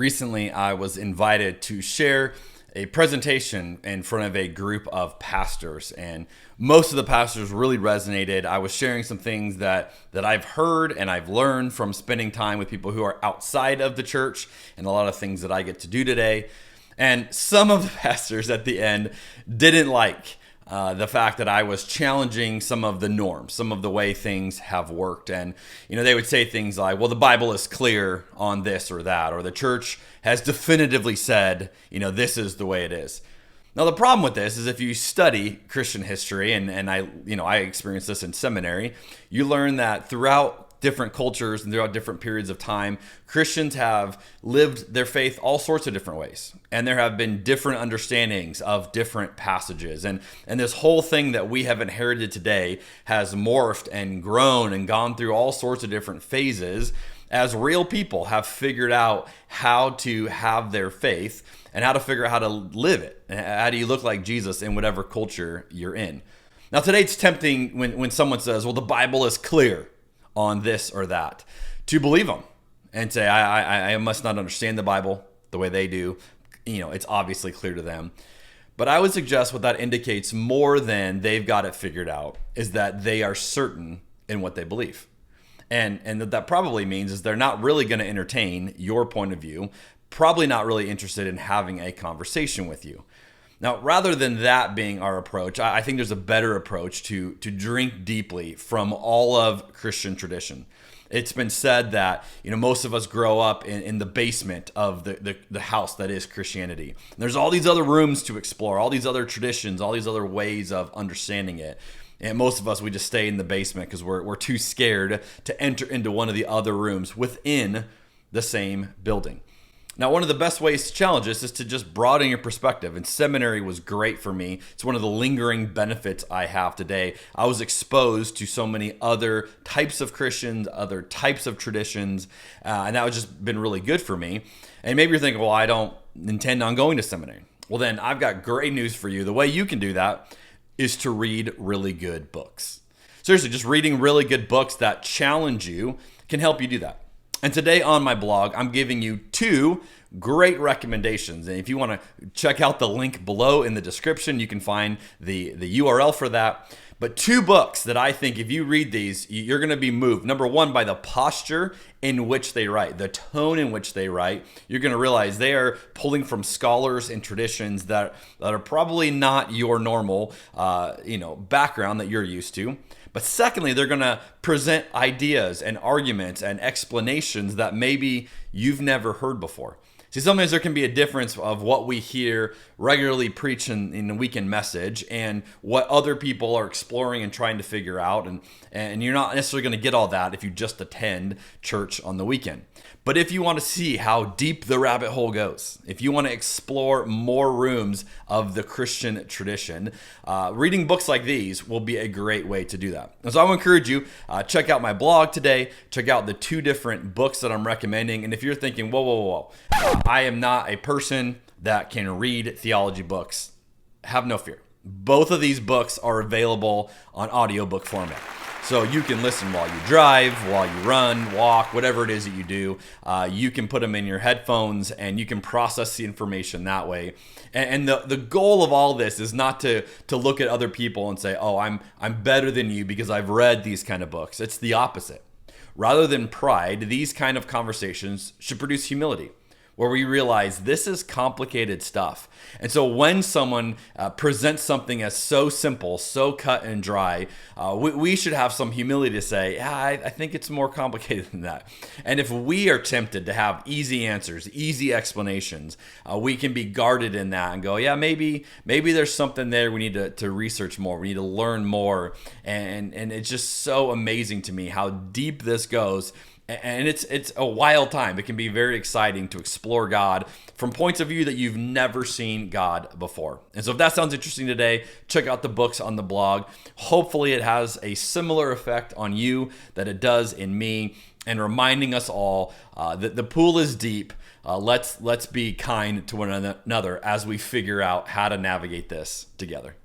Recently, I was invited to share a presentation in front of a group of pastors, and most of the pastors really resonated. I was sharing some things that I've heard and I've learned from spending time with people who are outside of the church, and a lot of things that I get to do today. And some of the pastors at the end didn't like the fact that I was challenging some of the norms, some of the way things have worked. And, they would say things like, well, the Bible is clear on this or that, or the church has definitively said, this is the way it is. Now, the problem with this is if you study Christian history, and I experienced this in seminary, you learn that throughout different cultures and throughout different periods of time, Christians have lived their faith all sorts of different ways. And there have been different understandings of different passages. And this whole thing that we have inherited today has morphed and grown and gone through all sorts of different phases as real people have figured out how to have their faith and how to figure out how to live it. How do you look like Jesus in whatever culture you're in? Now, today it's tempting when someone says, well, the Bible is clear on this or that, to believe them and say, I must not understand the Bible the way they do. It's obviously clear to them. But I would suggest what that indicates more than they've got it figured out is that they are certain in what they believe. And that probably means is they're not really going to entertain your point of view, probably not really interested in having a conversation with you. Now, rather than that being our approach, I think there's a better approach to drink deeply from all of Christian tradition. It's been said that most of us grow up in the basement of the house that is Christianity. There's all these other rooms to explore, all these other traditions, all these other ways of understanding it. And most of us, we just stay in the basement because we're too scared to enter into one of the other rooms within the same building. Now, one of the best ways to challenge this is to just broaden your perspective. And seminary was great for me. It's one of the lingering benefits I have today. I was exposed to so many other types of Christians, other types of traditions, and that has just been really good for me. And maybe you're thinking, well, I don't intend on going to seminary. Well, then I've got great news for you. The way you can do that is to read really good books. Seriously, just reading really good books that challenge you can help you do that. And today on my blog, I'm giving you 2 great recommendations. And if you want to check out the link below in the description, you can find the URL for that. But 2 books that I think if you read these, you're going to be moved. Number 1, by the posture in which they write, the tone in which they write. You're going to realize they are pulling from scholars and traditions that are probably not your normal background that you're used to. But secondly, they're going to present ideas and arguments and explanations that maybe you've never heard before. See, sometimes there can be a difference of what we hear regularly preached in the weekend message and what other people are exploring and trying to figure out. And you're not necessarily going to get all that if you just attend church on the weekend. But if you want to see how deep the rabbit hole goes, if you want to explore more rooms of the Christian tradition, reading books like these will be a great way to do that. And so I would encourage you, check out my blog today, check out the 2 different books that I'm recommending. And if you're thinking, whoa, I am not a person that can read theology books, have no fear. Both of these books are available on audiobook format. So you can listen while you drive, while you run, walk, whatever it is that you do. You can put them in your headphones and you can process the information that way. And the goal of all this is not to look at other people and say, oh, I'm better than you because I've read these kind of books. It's the opposite. Rather than pride, these kind of conversations should produce humility, where we realize this is complicated stuff. And so when someone presents something as so simple, so cut and dry, we should have some humility to say, yeah, I think it's more complicated than that. And if we are tempted to have easy answers, easy explanations, we can be guarded in that and go, yeah, maybe there's something there we need to research more. We need to learn more. And it's just so amazing to me how deep this goes. And it's a wild time. It can be very exciting to explore God from points of view that you've never seen God before. And so if that sounds interesting today, check out the books on the blog. Hopefully it has a similar effect on you that it does in me, and reminding us all that the pool is deep. Let's be kind to one another as we figure out how to navigate this together.